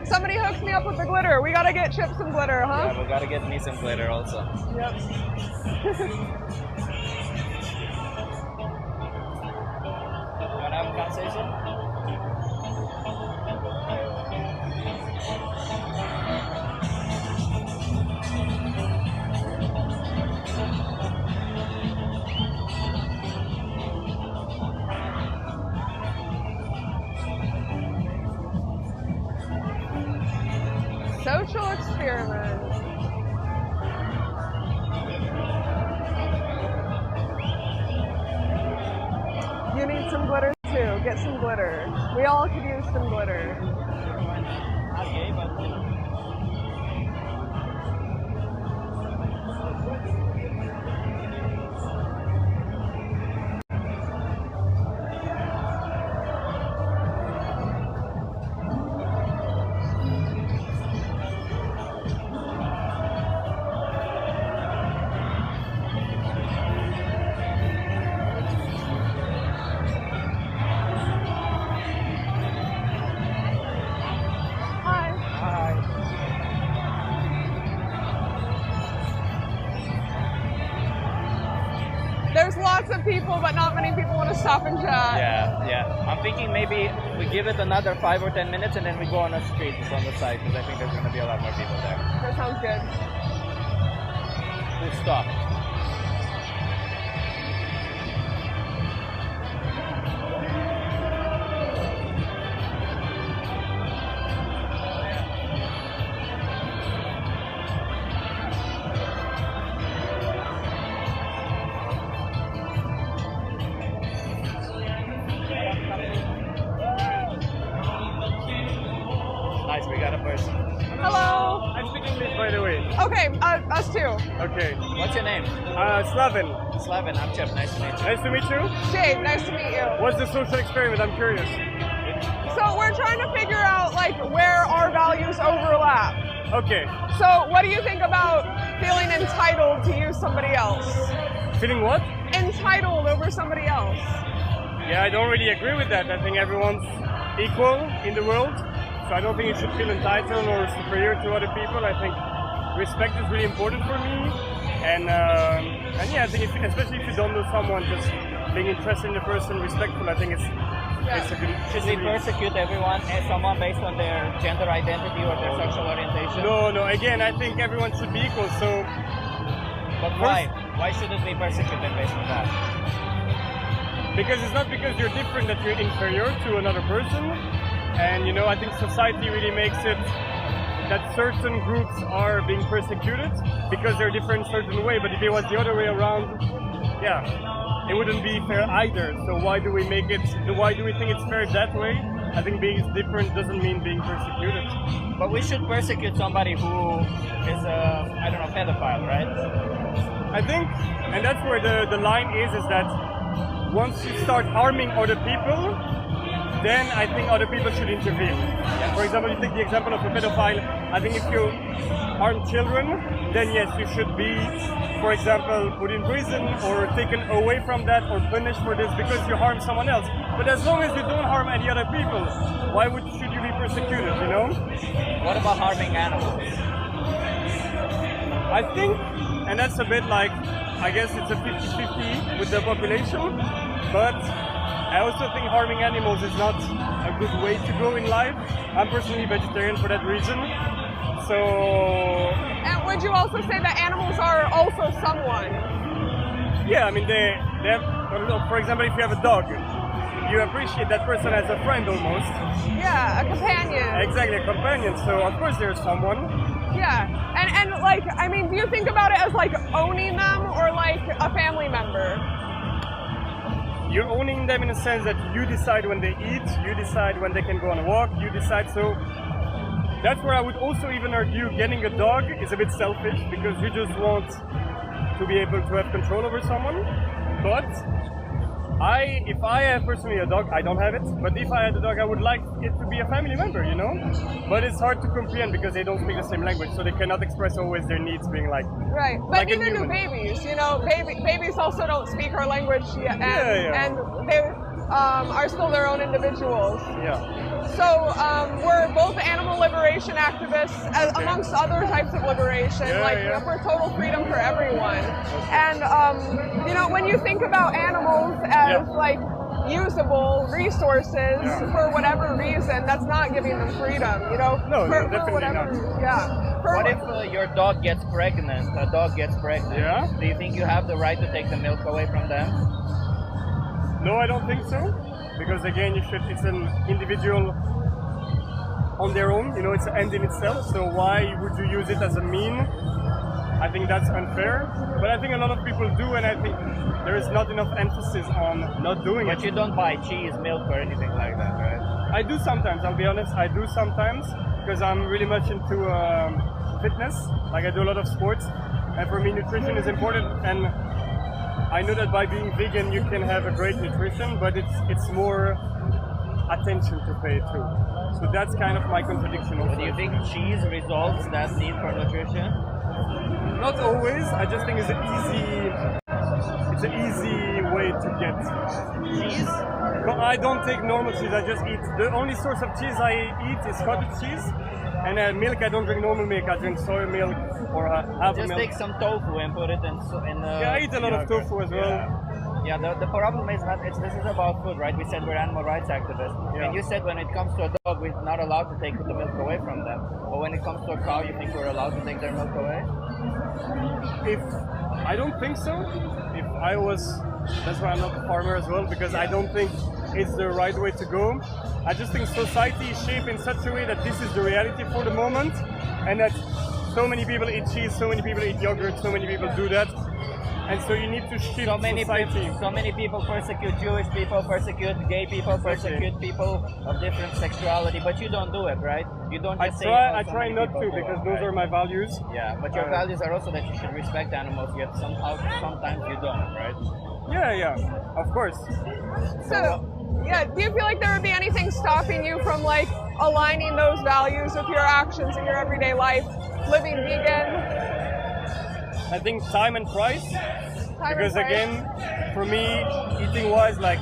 Somebody hooks me up with the glitter. We gotta get Chip some glitter, huh? Yeah, we gotta get me some glitter also. Yep. Wanna have a conversation? Social experiment. You need some glitter too. Get some glitter. We all could use some glitter. Not gay, but you know. There's lots of people, but not many people want to stop and chat. Yeah. I'm thinking maybe we give it another 5 or 10 minutes and then we go on the street on the side because I think there's going to be a lot more people there. That sounds good. We'll stop. Nice, we got a person. Hello. I'm speaking English, by the way. Okay, us too. Okay. What's your name? Slaven. Slaven, I'm Chip. Nice to meet you. Nice to meet you. Jade, nice to meet you. What's the social experiment? I'm curious. So we're trying to figure out like where our values overlap. Okay. So what do you think about feeling entitled to use somebody else? Feeling what? Entitled over somebody else. Yeah, I don't really agree with that. I think everyone's equal in the world. So I don't think you should feel entitled or superior to other people. I think respect is really important for me. And yeah, I think especially if you don't know someone, just being interested in the person, respectful, I think it's a good. Should we persecute everyone as someone based on their gender identity or their sexual orientation? No. Again, I think everyone should be equal. So, But why? Why shouldn't we persecute them based on that? Because it's not because you're different that you're inferior to another person. And I think society really makes it that certain groups are being persecuted because they're different in a certain way. But if it was the other way around, yeah, it wouldn't be fair either. So why do we think it's fair that way? I think being different doesn't mean being persecuted. But we should persecute somebody who is a, pedophile, right? I think, and that's where the line is that once you start harming other people, then I think other people should intervene. For example, you take the example of a pedophile. I think if you harm children, then yes, you should be, for example, put in prison or taken away from that or punished for this because you harm someone else. But as long as you don't harm any other people, why should you be persecuted, What about harming animals? I think, and that's a bit like, I guess it's a 50-50 with the population, but I also think harming animals is not a good way to go in life. I'm personally vegetarian for that reason. So... And would you also say that animals are also someone? Yeah, I mean, they have, for example, if you have a dog, you appreciate that person as a friend almost. Yeah, a companion. Exactly, a companion. So of course there's someone. Yeah, and like, I mean, do you think about it as like owning them or like a family member? You're owning them in a sense that you decide when they eat, you decide when they can go on a walk, you decide. So that's where I would also even argue getting a dog is a bit selfish because you just want to be able to have control over someone. But if I have personally a dog, I don't have it, but if I had a dog, I would like it to be a family member, But it's hard to comprehend because they don't speak the same language, so they cannot express always their needs being like... Right, but like neither do babies, babies also don't speak our language yet, and they are still their own individuals. Yeah. So we're both animal liberation liberation activists, amongst other types of liberation, you know, for total freedom for everyone. And you know, when you think about animals as like usable resources for whatever reason, that's not giving them freedom, you know? No, for definitely whatever, not. Yeah. What if your dog gets pregnant? A dog gets pregnant. Yeah? Do you think you have the right to take the milk away from them? No, I don't think so. Because again, it's an individual on their own, you know, it's an end in itself. So why would you use it as a mean? I think that's unfair. But I think a lot of people do, and I think there is not enough emphasis on not doing it. But you don't buy cheese, milk, or anything like that, right? I do sometimes, I'll be honest, I do sometimes, because I'm really much into fitness. Like I do a lot of sports, and for me nutrition is important, and I know that by being vegan you can have a great nutrition, but it's more attention to pay too. So that's kind of my contradiction also. But do you think cheese resolves that need for nutrition? Not always, I just think it's an easy way to get cheese. But I don't take normal cheese, I just eat, the only source of cheese I eat is cottage cheese. And milk, I don't drink normal milk, I drink soy milk or half Just milk. take some tofu and put it in yeah, I eat a lot of tofu as well. Yeah, the problem is not, this is about food, right? We said we're animal rights activists. Yeah. And you said when it comes to a dog, we're not allowed to take the milk away from them. But when it comes to a cow, you think we're allowed to take their milk away? I don't think so. If I was, that's why I'm not a farmer as well, because I don't think it's the right way to go. I just think society is shaped in such a way that this is the reality for the moment, and that so many people eat cheese, so many people eat yogurt, so many people do that. And so you need to shift society. So many people persecute Jewish people, persecute gay people, persecute people of different sexuality, but you don't do it, right? You don't just say, I try not to, because those are my values. Yeah, but your values are also that you should respect animals, yet sometimes you don't, right? Yeah, of course. So, yeah, do you feel like there would be anything stopping you from like aligning those values with your actions in your everyday life, living vegan? I think time and price. Because again, for me, eating-wise, like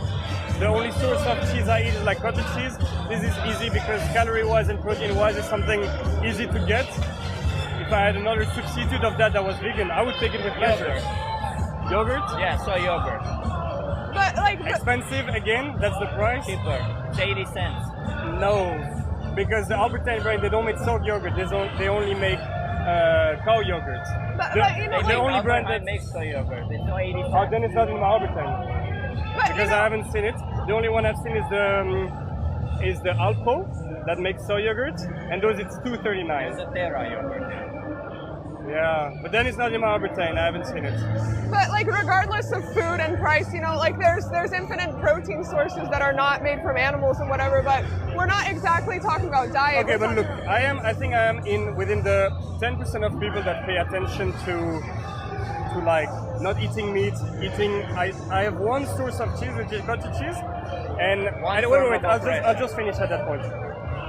the only source of cheese I eat is like cottage cheese. This is easy because calorie-wise and protein-wise is something easy to get. If I had another substitute of that was vegan, I would take it with pleasure. Yogurt? Yeah, soy yogurt. But like expensive again, that's the price. Cheaper. It's 80 cents. No, because the Albertine brand, they don't make soy yogurt. They only make cow yogurt. But, you know, the only brand that makes soy yogurt. It's no 80 cents. Oh, then it's not in Albertine. Because I haven't seen it. The only one I've seen is the Alpo that makes soy yogurt, and those it's $2.39. It's a Terra yogurt. Yeah, but then it's not in Albertine. I haven't seen it. But like, regardless of food and price, you know, like there's infinite protein sources that are not made from animals and whatever. But we're not exactly talking about diet. Okay, but look, I think I am within the 10% of people that pay attention to like not eating meat, I have one source of cheese, which is cottage cheese, and wait, I'll just finish at that point.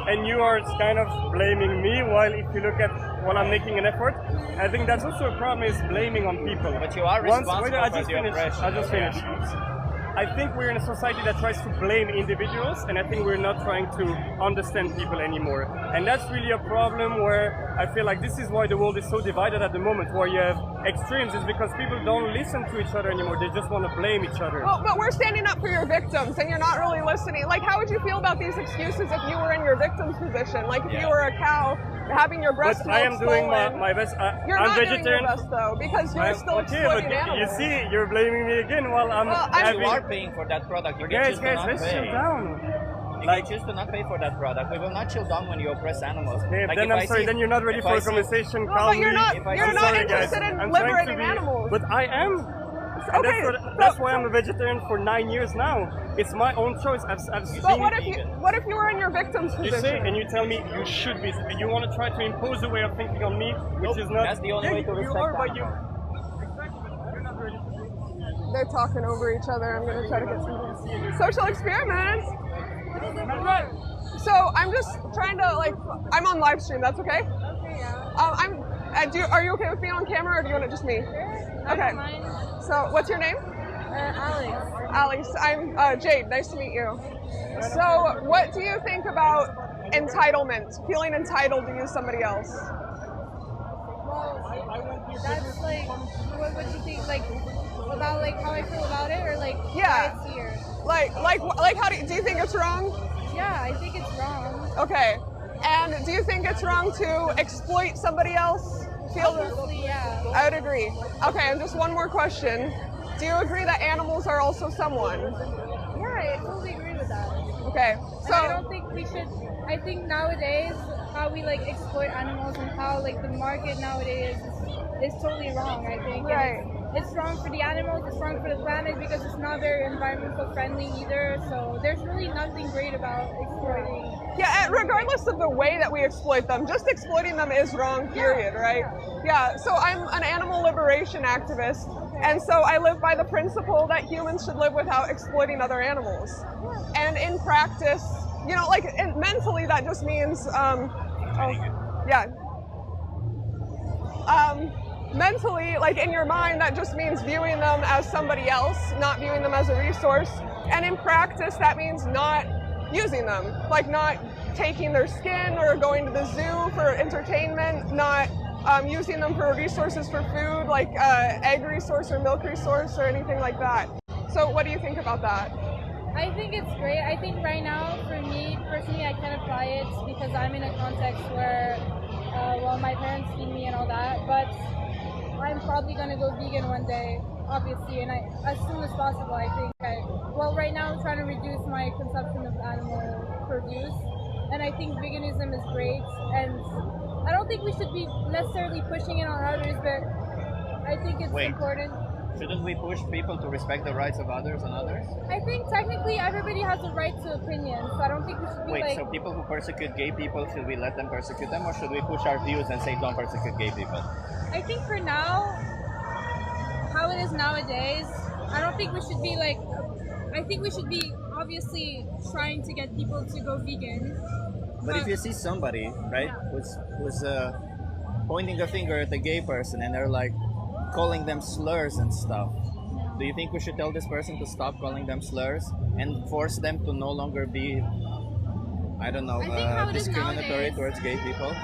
And you are kind of blaming me, while if you look at when I'm making an effort, I think that's also a problem, is blaming on people. But you are responsible for I'll just finish. Yeah. I think we're in a society that tries to blame individuals, and I think we're not trying to understand people anymore. And that's really a problem where I feel like this is why the world is so divided at the moment, where you have extremes, is because people don't listen to each other anymore. They just want to blame each other. Well, but we're standing up for your victims, and you're not really listening. Like, how would you feel about these excuses if you were in your victim's position? Like, if you were a cow having your breast milk I am doing my best. You're I'm not vegetarian. doing your best, though, because you're still exploiting animals. You see, you're blaming me again while I'm you are paying for that product. You can choose to not let's pay. chill down. You can choose to not pay for that product. We will not chill down when you oppress animals. Okay, like then I'm sorry, then you're not ready for a conversation. No, but you're not interested in liberating animals. But I am. Okay, that's why I'm a vegetarian for 9 years now. It's my own choice. But what if you were in your victim's position? You say, and you tell me you should be. You want to try to impose a way of thinking on me, which is not. That's the only way to respect animals. They're talking over each other. I'm gonna try to get some social experiments. So I'm just trying to I'm on live stream. That's okay. Okay, yeah. Are you okay with being on camera, or do you want it just me? Sure. Okay. So what's your name? Alex. Alex. I'm Jade. Nice to meet you. So what do you think about entitlement, feeling entitled to use somebody else? Well, that's like, what do you think, like, about like how I feel about it, or like Yeah. why it's here? Like how do you think it's wrong? Yeah, I think it's wrong. Okay. And do you think it's wrong to exploit somebody else? Obviously, yeah. I would agree. Okay, and just one more question. Do you agree that animals are also someone? Yeah, I totally agree with that. Okay. And I don't think we should. I think nowadays how we like exploit animals and how like the market nowadays is totally wrong. I think. Right. It's wrong for the animals, it's wrong for the planet because it's not very environmental friendly either. So there's really nothing great about exploiting. Yeah, and regardless of the way that we exploit them, just exploiting them is wrong, period, right? Yeah, so I'm an animal liberation activist, and so I live by the principle that humans should live without exploiting other animals. And in practice, you know, like mentally that just means, mentally, like in your mind, that just means viewing them as somebody else, not viewing them as a resource. And in practice, that means not using them, like not taking their skin or going to the zoo for entertainment, not using them for resources for food, like egg resource or milk resource or anything like that. So what do you think about that? I think it's great. I think right now, for me personally, I can apply it because I'm in a context where, well, my parents feed me and all that, but I'm probably gonna go vegan one day, obviously, and as soon as possible. I think. Well, right now I'm trying to reduce my consumption of animal produce, and I think veganism is great. And I don't think we should be necessarily pushing it on others, but I think it's important. Shouldn't we push people to respect the rights of others and others? I think technically everybody has a right to opinion, so I don't think we should be like... So people who persecute gay people, should we let them persecute them, or should we push our views and say don't persecute gay people? I think for now, how it is nowadays, I don't think we should be like... I think we should be obviously trying to get people to go vegan. But if you see somebody, right, who's pointing a finger at the gay person and they're like calling them slurs and stuff, do you think we should tell this person to stop calling them slurs and force them to no longer be, I don't know, discriminatory towards gay people?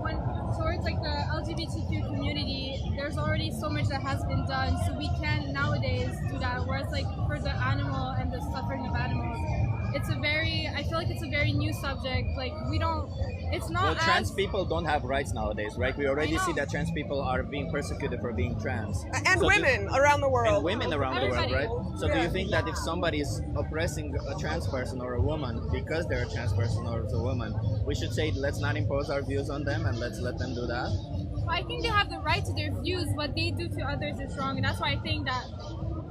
When towards like the LGBTQ community, there's already so much that has been done, so we can nowadays do that. Whereas like for the animal and the suffering of animals, I feel like it's a very new subject. Like it's not. Well, trans people don't have rights nowadays, right? We already see that trans people are being persecuted for being trans. And so women around the world. And women around the world, right? So do you think that if somebody is oppressing a trans person or a woman because they're a trans person or a woman, we should say let's not impose our views on them and let's let them do that? I think they have the right to their views. What they do to others is wrong, and that's why I think that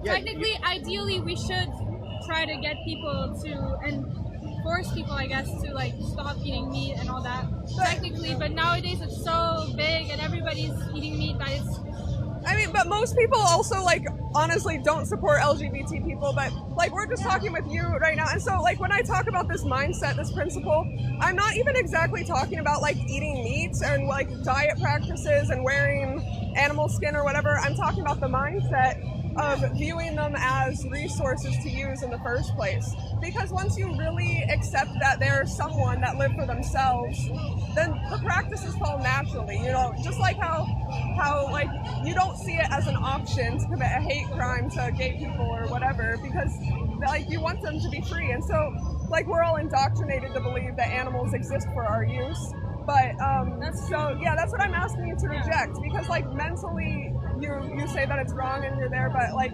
technically, ideally, we should try to get people to and force people, I guess, to like stop eating meat and all that. Technically, but nowadays it's so big and everybody's eating meat that it's. I mean, but most people also like honestly don't support LGBT people, but like we're just talking with you right now, and so like when I talk about this mindset, this principle, I'm not even exactly talking about like eating meat and like diet practices and wearing animal skin or whatever. I'm talking about the mindset of viewing them as resources to use in the first place. Because once you really accept that they're someone that live for themselves, then the practices fall naturally, you know, just like how like you don't see it as an option to commit a hate crime to gay people or whatever, because like you want them to be free. And so like we're all indoctrinated to believe that animals exist for our use. But that's what I'm asking you to reject, because like mentally you say that it's wrong and you're there, but like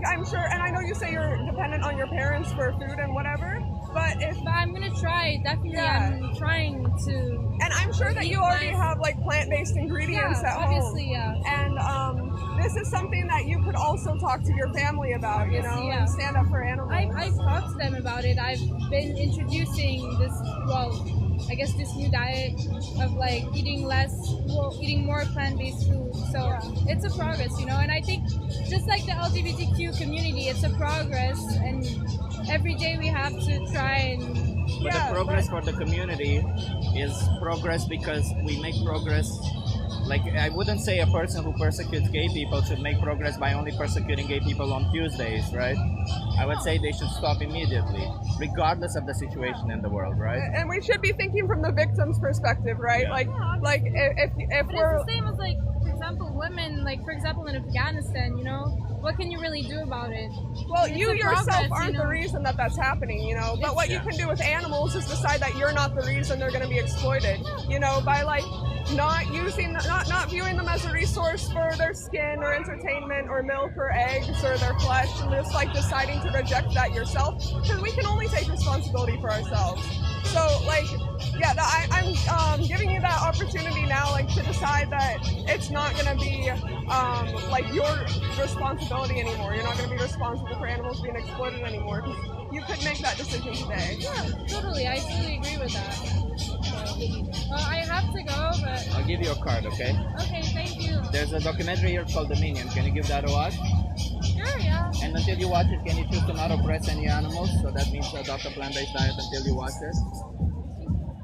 I'm sure, and I know you say you're dependent on your parents for food and whatever, but I'm gonna try, definitely. I'm trying to. And I'm sure that you already have like plant-based ingredients at home. Obviously, And this is something that you could also talk to your family about, you know, and stand up for animals. I've talked to them about it. I've been introducing this, I guess this new diet of like eating more plant-based food. So it's a progress, you know, and I think just like the LGBTQ community, it's a progress, and every day we have to try and But the progress for the community is progress because we make progress. Like, I wouldn't say a person who persecutes gay people should make progress by only persecuting gay people on Tuesdays, right? I would say they should stop immediately, regardless of the situation in the world, right? And we should be thinking from the victim's perspective, right? Yeah. Like if But we're it's the same as, like, for example, women, like, for example, in Afghanistan, you know, what can you really do about it? well, It's you a yourself progress, aren't you know? the reason that that's happening, you know. But what you can do with animals is decide that you're not the reason they're going to be exploited, you know, by like not viewing them as a resource for their skin or entertainment or milk or eggs or their flesh, and just like deciding to reject that yourself, because we can only take responsibility for ourselves. So like, yeah, I'm giving you that opportunity now, like to decide that it's not going to be like your responsibility anymore. You're not going to be responsible for animals being exploited anymore. 'Cause you could make that decision today. Yeah, totally. I totally agree with that. Well, I have to go, but I'll give you a card, okay? okay, thank you. There's a documentary here called Dominion. Can you give that a watch? Sure, yeah. And until you watch it, can you choose to not oppress any animals? So that means adopt a plant-based diet until you watch it.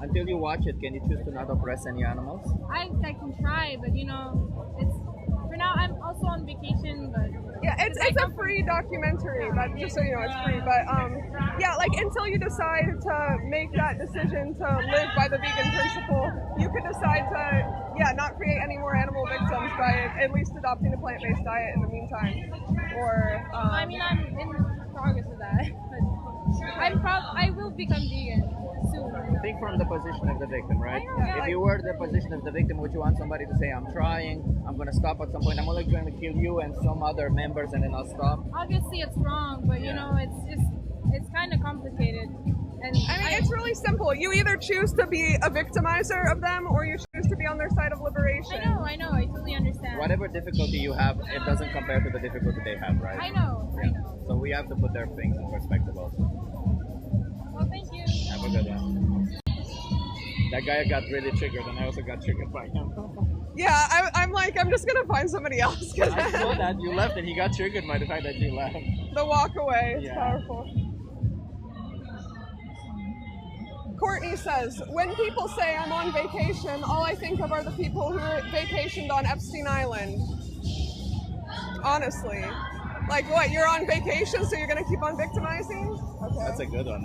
Until you watch it, can you choose to not oppress any animals? I can try, but you know, it's for now. I'm also on vacation, but Yeah, it's a free documentary, but just so you know, it's free. But yeah, like until you decide to make that decision to live by the vegan principle, you could decide to not create any more animal victims by at least adopting a plant-based diet in the meantime. Or I mean, I'm in progress with that. But I will become vegan soon. Think from the position of the victim, right? I know, yeah. If you were the position of the victim, would you want somebody to say, I'm trying, I'm going to stop at some point, I'm only going to kill you and some other members and then I'll stop? Obviously, it's wrong, but you know, it's kind of complicated. And I mean, it's really simple. You either choose to be a victimizer of them, or you choose to be on their side of liberation. I know, I totally understand. Whatever difficulty you have, it doesn't compare to the difficulty they have, right? I know. So we have to put their things in perspective also. Well, thank you. Have a good one. That guy got really triggered, and I also got triggered by him. Yeah, I'm like, I'm just gonna find somebody else. Cause I saw that you left, and he got triggered by the fact that you left. the walk away is Yeah. powerful. Courtney says, when people say I'm on vacation, all I think of are the people who vacationed on Epstein Island. Honestly. Like what, you're on vacation so you're gonna keep on victimizing? Okay. That's a good one.